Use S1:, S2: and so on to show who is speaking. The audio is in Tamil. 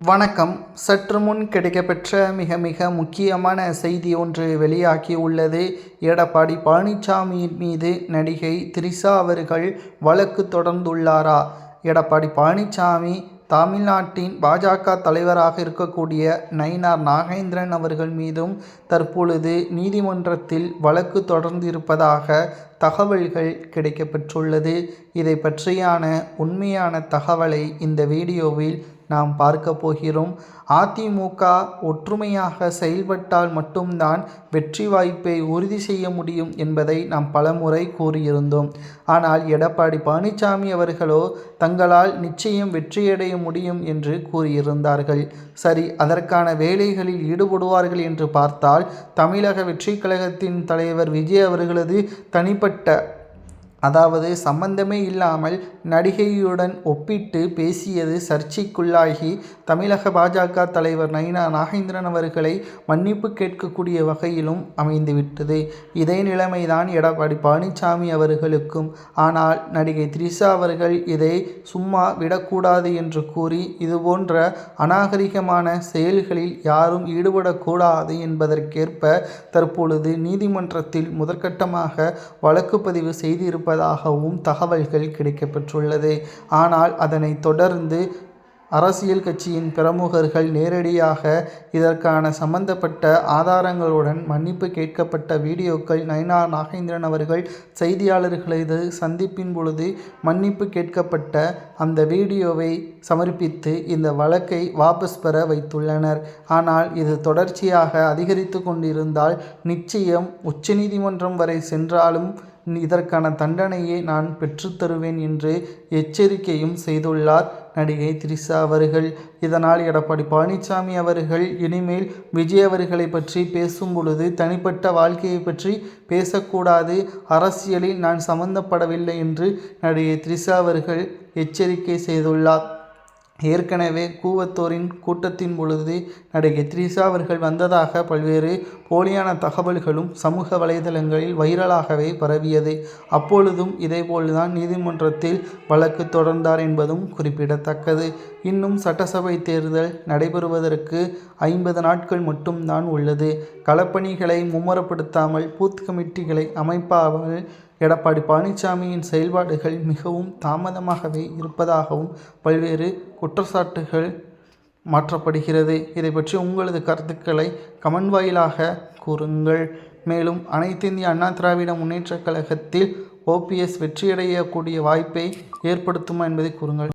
S1: வணக்கம். சற்று முன் கிடைக்கப்பெற்ற மிக முக்கியமான செய்தி ஒன்று வெளியாகி உள்ளது. எடப்பாடி பழனிசாமியின் மீது நடிகை த்ரிஷா அவர்கள் வழக்கு தொடர்ந்துள்ளாரா? எடப்பாடி பழனிசாமி தமிழ்நாட்டின் பாஜக தலைவராக இருக்கக்கூடிய நயினார் நாகேந்திரன் அவர்கள் மீதும் தற்பொழுது நீதிமன்றத்தில் வழக்கு தொடர்ந்திருப்பதாக தகவல்கள் கிடைக்கப்பெற்றுள்ளது. இதை பற்றியான உண்மையான தகவலை இந்த வீடியோவில் நாம் பார்க்க போகிறோம். அதிமுக ஒற்றுமையாக செயல்பட்டால் மட்டும்தான் வெற்றி வாய்ப்பை உறுதி செய்ய முடியும் என்பதை நாம் பலமுறை கூறியிருந்தோம். ஆனால் எடப்பாடி பழனிசாமி அவர்களோ தங்களால் நிச்சயம் வெற்றியடைய முடியும் என்று கூறியிருந்தார்கள். சரி, அதற்கான வேலைகளில் ஈடுபடுவார்கள் என்று பார்த்தால் தமிழக வெற்றி கழகத்தின் தலைவர் விஜய் அவர்களது தனிப்பட்ட சம்பந்தமே இல்லாமல் நடிகையுடன் ஒப்பிட்டு பேசியது சர்ச்சைக்குள்ளாகி தமிழக பாஜக தலைவர் நயினார் நாகேந்திரன் அவர்களை மன்னிப்பு கேட்கக்கூடிய வகையிலும் அமைந்துவிட்டது. இதே நிலைமைதான் எடப்பாடி பழனிசாமி அவர்களுக்கும். ஆனால் நடிகை த்ரிஷா அவர்கள் இதை சும்மா விடக்கூடாது என்று கூறி இதுபோன்ற அநாகரிகமான செயல்களில் யாரும் ஈடுபடக்கூடாது என்பதற்கேற்ப தற்பொழுது நீதிமன்றத்தில் முதற்கட்டமாக வழக்கு பதிவு செய்திருப்பதாகவும் தகவல்கள் கிடைக்கப்பெற்றுள்ளது. ஆனால் அதனைத் தொடர்ந்து அரசியல் கட்சியின் பிரமுகர்கள் நேரடியாக இதற்கான சம்பந்தப்பட்ட ஆதாரங்களுடன் மன்னிப்பு கேட்கப்பட்ட வீடியோக்கள் நயினார் நாகேந்திரன் அவர்கள் செய்தியாளர்களது சந்திப்பின் பொழுது மன்னிப்பு கேட்கப்பட்ட அந்த வீடியோவை சமர்ப்பித்து இந்த வழக்கை வாபஸ் பெற வைத்துள்ளனர். ஆனால் இது தொடர்ச்சியாக அதிகரித்து கொண்டிருந்தால் நிச்சயம் உச்சநீதிமன்றம் வரை சென்றாலும் இதற்கான தண்டனையை நான் பெற்றுத்தருவேன் என்று எச்சரிக்கையும் செய்துள்ளார் நடிகை த்ரிஷா அவர்கள். இதனால் எடப்பாடி பழனிசாமி அவர்கள் இனிமேல் விஜய் அவர்களை பற்றி பேசும் பொழுது தனிப்பட்ட வாழ்க்கையை பற்றி பேசக்கூடாது, அரசியலில் நான் சம்பந்தப்படவில்லை என்று நடிகை த்ரிஷா அவர்கள் எச்சரிக்கை செய்துள்ளார். ஏற்கனவே கூவத்தூரின் கூட்டத்தின் பொழுது நடிகை த்ரிஷா அவர்கள் வந்ததாக பல்வேறு போலியான தகவல்களும் சமூக வலைதளங்களில் வைரலாகவே பரவியது. அப்பொழுதும் இதேபோல்தான் நீதிமன்றத்தில் வழக்கு தொடர்ந்தார் என்பதும் குறிப்பிடத்தக்கது. இன்னும் சட்டசபை தேர்தல் நடைபெறுவதற்கு 50 நாட்கள் மட்டும்தான் உள்ளது. களப்பணிகளை மும்முரப்படுத்தாமல் பூத் கமிட்டிகளை அமைப்பாமல் எடப்பாடி பழனிசாமியின் செயல்பாடுகள் மிகவும் தாமதமாகவே இருப்பதாகவும் பல்வேறு குற்றச்சாட்டுகள் மாற்றப்படுகிறது. இதை பற்றி உங்களது கருத்துக்களை கமெண்ட் வாயிலாக கூறுங்கள். மேலும் அனைத்து இந்திய அண்ணா திராவிட முன்னேற்றக் கழகத்தில் OPS வெற்றியடையக்கூடிய வாய்ப்பை ஏற்படுத்துமா என்பதை கூறுங்கள்.